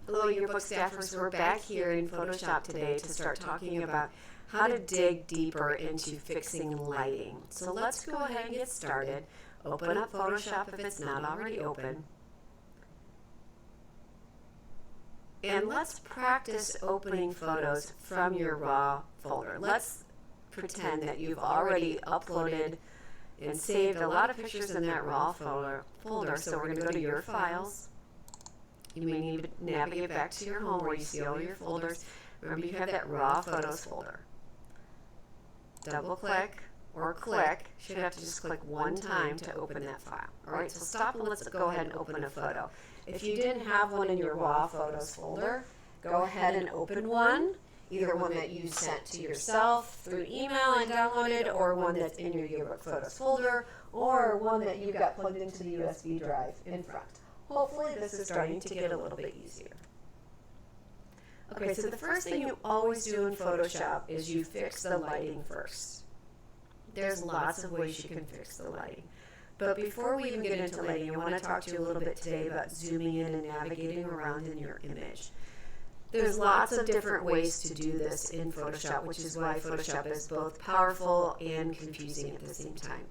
Hello, yearbook staffers. We're back here in Photoshop today to start talking about how to dig deeper into fixing lighting. So let's go ahead and get started. Open up Photoshop if it's not already open. And let's practice opening photos from your RAW folder. Let's pretend that you've already uploaded and saved a lot of pictures in that RAW folder. So we're going to go to your files. You may need to navigate back to your home where you see all your folders. Remember, you have that raw photos folder. Double click or click. Should have to just click one time to open that file. All right, so stop and let's go ahead and open a photo. If you didn't have one in your raw photos folder, go ahead and open one. Either one that you sent to yourself through email and downloaded, or one that's in your yearbook photos folder, or one that you got plugged into the USB drive in front. Hopefully this is starting to get a little bit easier. Okay, so the first thing you always do in Photoshop is you fix the lighting first. There's lots of ways you can fix the lighting. But before we even get into lighting, I want to talk to you a little bit today about zooming in and navigating around in your image. There's lots of different ways to do this in Photoshop, which is why Photoshop is both powerful and confusing at the same time.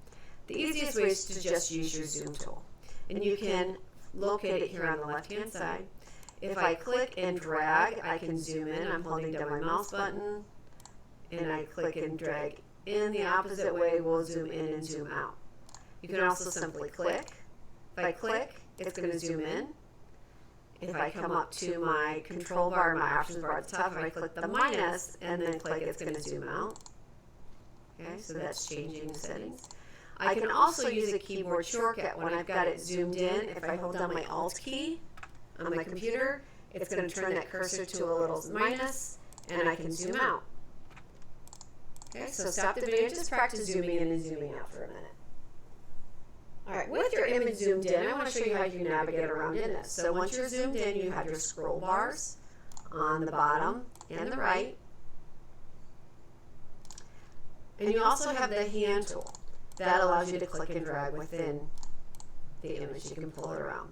The easiest way is to just use your zoom tool. And you can locate it here on the left-hand side. If I click and drag, I can zoom in. I'm holding down my mouse button, and I click and drag in the opposite way. We'll zoom in and zoom out. You can also simply click. If I click, it's going to zoom in. If I come up to my control bar, my options bar at the top, if I click the minus and then click, it's going to zoom out. Okay, so that's changing the settings. I can also use a keyboard shortcut when I've got it zoomed in. If I hold down my Alt key on my computer, it's going to turn that cursor to a little minus, and I can zoom out. Okay, so stop the video, just practice zooming in and zooming out for a minute. All right, with your image zoomed in, I want to show you how you navigate around in this. So once you're zoomed in, you have your scroll bars on the bottom and the right. And you also have the hand tool. That allows you to click and drag within the image. You can pull it around.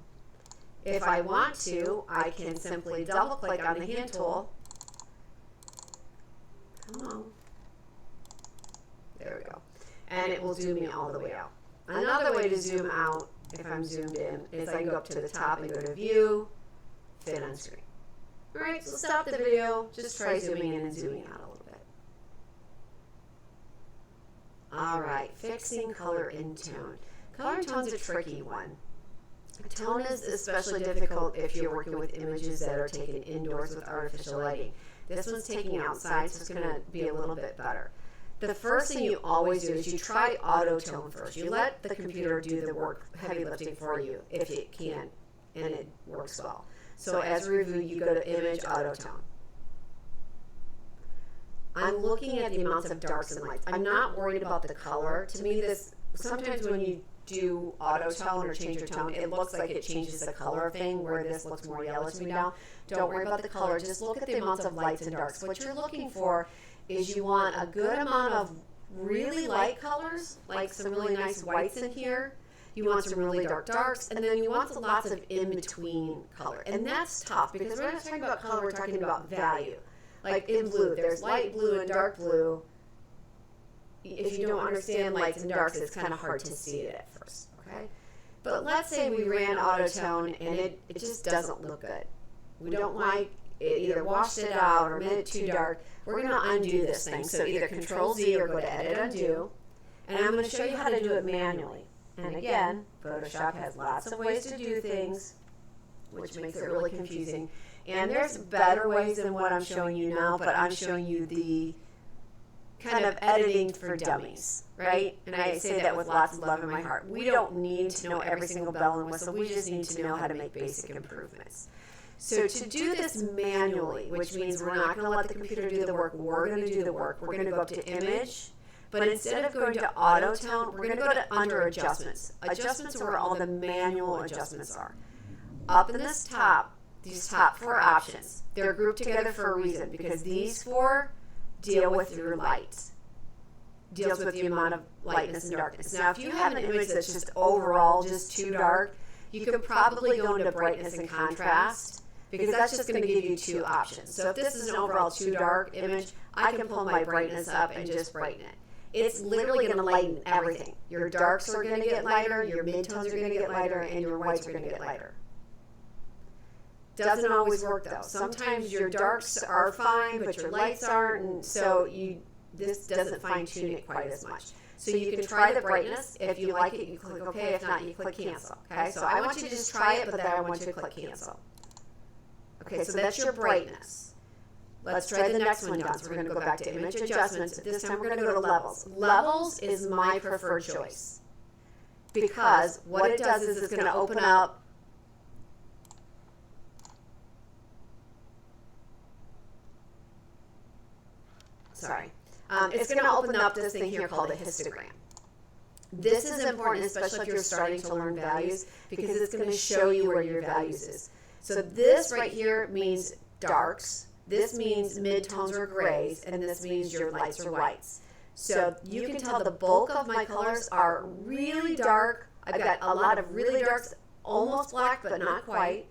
If I want to, I can simply double click on the hand tool. Come on. There we go. And it will zoom me all the way out. Another way to zoom out, if I'm zoomed in, is I go up to the top and go to View, Fit on Screen. All right, so stop the video. Just try zooming in and zooming out a little bit. All right, fixing color in tone. Color in tone's a tricky one. Tone is especially difficult if you're working with images that are taken indoors with artificial lighting. This one's taking outside, so it's going to be a little bit better. The first thing you always do is you try auto tone first. You let the computer do the work, heavy lifting for you if it can, and it works well. So as a review, you go to Image, Auto Tone. I'm looking at the amounts of darks and lights. I'm not worried about the color. To me, this sometimes when you do auto tone or change your tone, it looks like it changes the color thing, where this looks more yellow to me now. Don't worry about the color. Just look at the amounts of lights and darks. What you're looking for is you want a good amount of really light colors, like some really nice whites in here. You want some really dark darks, and then you want lots of in-between color. And that's tough because we're not talking about color, we're talking about value. Like in blue, there's light blue and dark blue. If you don't understand lights and darks, it's kind of hard to see it at first, okay? But let's say we ran auto tone and it just doesn't look good. We don't like it, either washed it out or made it too dark. We're going to undo this thing. So either Control Z or go to Edit, Undo. And I'm going to show you how to do it manually. And again, Photoshop has lots of ways to do things, which makes it really confusing. And there's better ways than what I'm showing you now, but I'm showing you the kind of editing for dummies, right? And I say that with lots of love in my heart. We don't need to know every single bell and whistle. We just need to know how to make basic improvements. So to do this manually, which means we're not going to let the computer do the work, we're going to do the work. We're going to go up to Image, but instead of going to Auto Tone, we're going to go to Under Adjustments. Adjustments are where all the manual adjustments are. Up in this top, these top 4 options, they're grouped together for a reason, because these 4 deal with your light, deals with the amount of lightness and darkness. Now, if you have an image that's just overall just too dark, you could probably go into brightness and contrast, because that's just going to give you two options. So if this is an overall too dark image, I can pull my brightness up and just brighten it. It's literally going to lighten everything. Your darks are going to get lighter, your midtones are going to get lighter, and your whites are going to get lighter. Doesn't always work though. Sometimes your darks are fine, but your lights aren't, and so this doesn't fine tune it quite as much. So you can try the brightness. If you like it, you click OK. If not, you click cancel. Okay, so I want you to just try it, but then I want you to click cancel. Okay, so that's your brightness. Let's try the next one down. So we're going to go back to image adjustments. This time we're going to go to levels. Levels is my preferred choice because what it does is it's going to open up it's going to open up this thing here called a histogram. This is important, especially if you're starting to learn values, because it's going to show you where your values is. So this right here means darks, this means midtones or grays, and this means your lights or whites. So you can tell the bulk of my colors are really dark. I've got a lot of really darks, almost black, but not quite.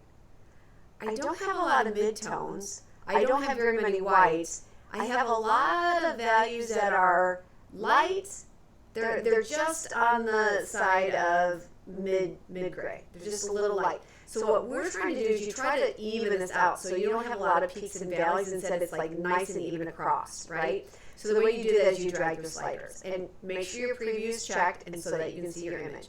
I don't have a lot of midtones. I don't have very many whites. I have a lot of values that are light. They're just on the side of mid gray. They're just a little light. So what we're trying to do is you try to even this out so you don't have a lot of peaks and valleys. Instead, it's like nice and even across, right? So the way you do that is you drag your sliders and make sure your preview is checked and so that you can see your image.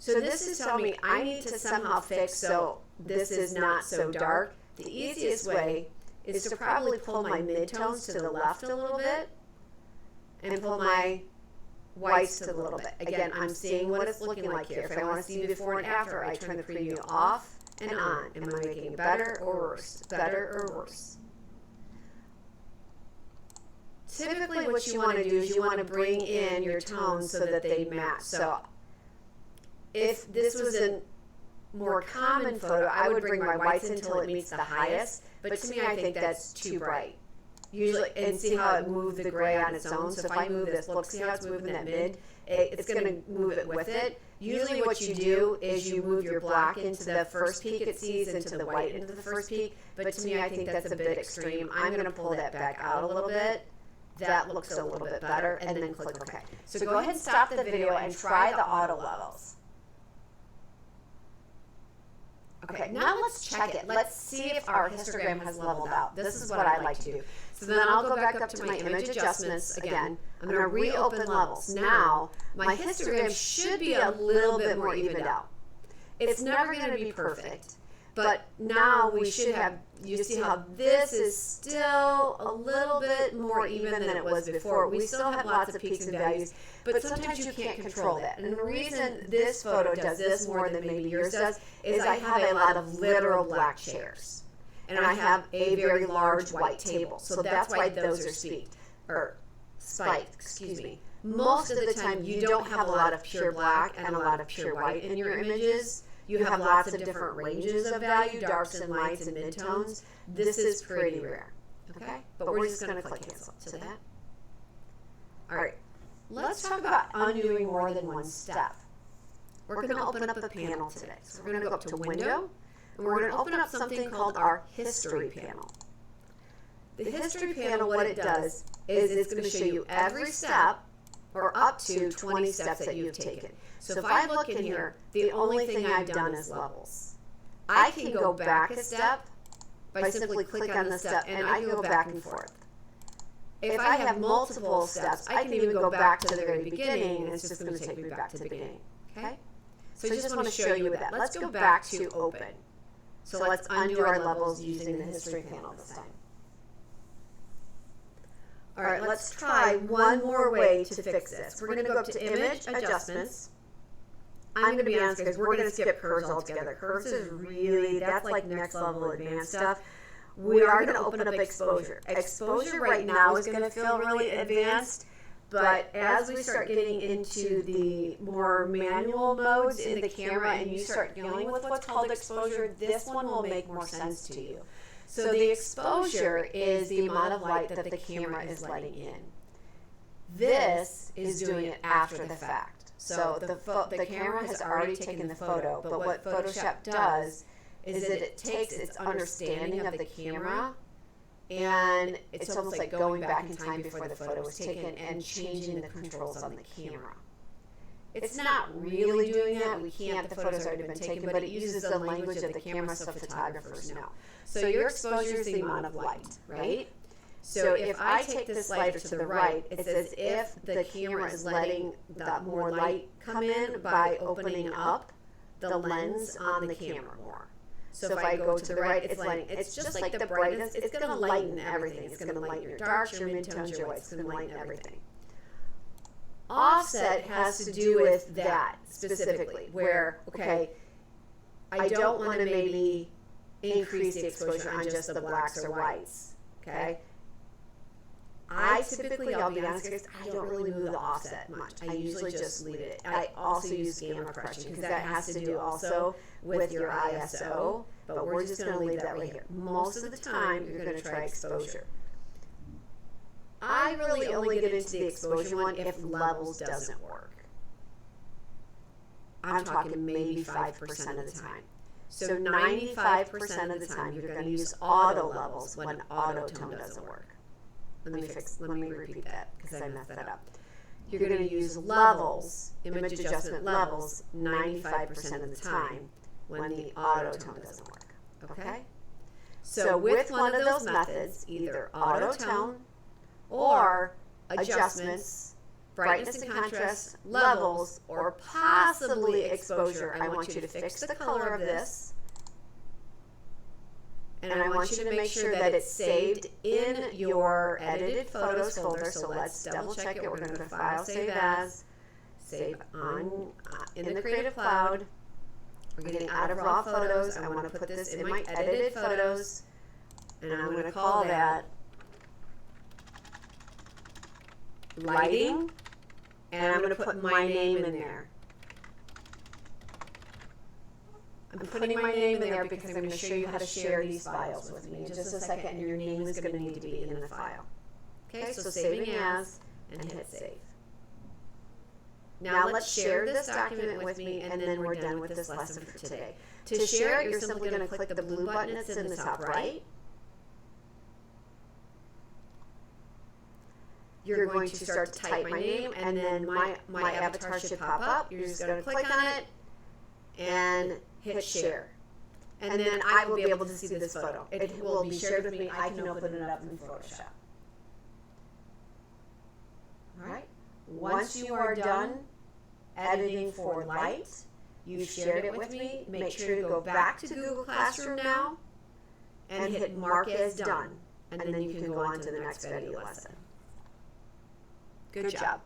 So this is telling me I need to somehow fix so this is not so dark. The easiest way is to probably pull my midtones to the left a little bit and pull my whites to the little bit. Again, I'm seeing what it's looking like here. If I want to see before and after, I turn the preview off and on. Am I making it better or worse? Better or worse? Typically what you want to do is you want to bring in your tones so that they match. So if this was a more common photo, I would bring my whites until it meets the highest. But to me, I think that's too bright. Usually, and see how it moved the gray on its own. So if I move this, look, see how it's moving that mid? It's going to move it with it. Usually what you do is you move your black into the first peak it sees, into the white into the first peak. But to me, I think that's a bit extreme. I'm going to pull that back out a little bit. That looks a little bit better. And then click OK. So go ahead and stop the video and try the auto levels. Okay, now let's check it. Let's see if our histogram has leveled out. This is what I like to do. So then I'll go back up to my image adjustments again. I'm going to reopen levels. Now, my histogram should be a little bit more evened out. It's never going to be perfect, but now we should have, you see how this is still a little bit more even than it was before. We still have lots of peaks and values, but sometimes you can't control that. And the reason this photo does this more than maybe yours does is I have a lot of literal black chairs. And I have a very large white table. So that's why those are spiked, excuse me. Most of the time you don't have a lot of pure black and a lot of pure white in your images. You have lots of different ranges of value, darks and lights and midtones. This is pretty rare, okay? But we're just going to click cancel to that. All right, let's talk about undoing more than one step. We're going to open up a panel today. So we're going to go up to Window, and we're going to open up something called our History panel. The History panel, what it does is it's going to show you every step or up to 20 steps that you've taken. So if I look in here, the only thing I've done is levels. I can go back a step by simply click on the step, and I can go back and forth. If I have multiple steps, I can even go back to the very beginning, and it's just going to take me back to the beginning. Okay? So I just want to show you that. Let's go back to Open. So let's undo our levels using the History panel this time. All right, let's try one more way to fix this. We're going to go up to Image Adjustments. I'm going to be honest, guys, we're going to skip curves altogether. Curves is really, that's like next level advanced stuff. We are going to open up Exposure. Exposure right now is going to feel really advanced, but as we start getting into the more manual modes in the camera and you start dealing with what's called exposure, this one will make more sense to you. So the exposure is the amount of light that the camera is letting in. This is doing it after the fact. So the camera has already taken the photo, but what Photoshop does is that it takes its understanding of the camera and it's almost like going back in time before the photo was taken and changing the controls on the camera. It's not really doing that. We can't, the photo's already been taken, but it uses the language of the camera so photographers know. So your exposure is the amount of light, right? So if I take this slider to the right, it's as if the camera is letting the more light come in by opening up the lens on the camera more. So if I go to the right, it's just like the brightness, it's going to lighten everything. It's going to lighten your darks, your midtones, your whites, it's going to lighten everything. Offset has to do with that specifically, where, okay, I don't want to maybe increase the exposure on just the blacks or whites, okay? I typically, I'll be honest, guys, I don't really move the offset much. I usually just leave it. I also use gamma correction because that has to do also with your ISO, but we're just going to leave that right here. Most of the time, you're going to try exposure. I really only get into the exposure one if levels doesn't work. I'm talking maybe 5% of the time. So 95% of the time, you're going to use auto levels when auto tone doesn't work. Let me repeat that because I messed that up. You're going to use levels, image adjustment levels, 95% of the time when the auto tone doesn't work. Okay? So with one of those methods, either auto tone or adjustments, brightness and contrast, levels, or possibly exposure, I want you to fix the color of this. And I want you to make sure that it's saved in your edited photos folder. So let's double check it. We're going to go to File, Save As, Save on in the Creative Cloud. We're getting out of raw photos. I want to put this in my edited photos, and I'm going to call that lighting, and I'm going to put my name in there. I'm putting my name in there because I'm going to show you how to share these files with me in just a second, and your name is going to need to be in the file. Okay, so saving as, and hit save. Now let's share this document with me, and then we're done with this lesson for today. To share it, you're simply going to click the blue button that's in the top right. You're going to start to type my name, and then my avatar should pop up. You're just going to click on it and hit share. And then I will be able to see this photo. It will be shared with me. I can open it up in Photoshop. All right. Once you are done editing for light, you've shared it with me, make sure to go back to Google Classroom now and hit Mark as Done. And then you can go on to the next video lesson. Good job.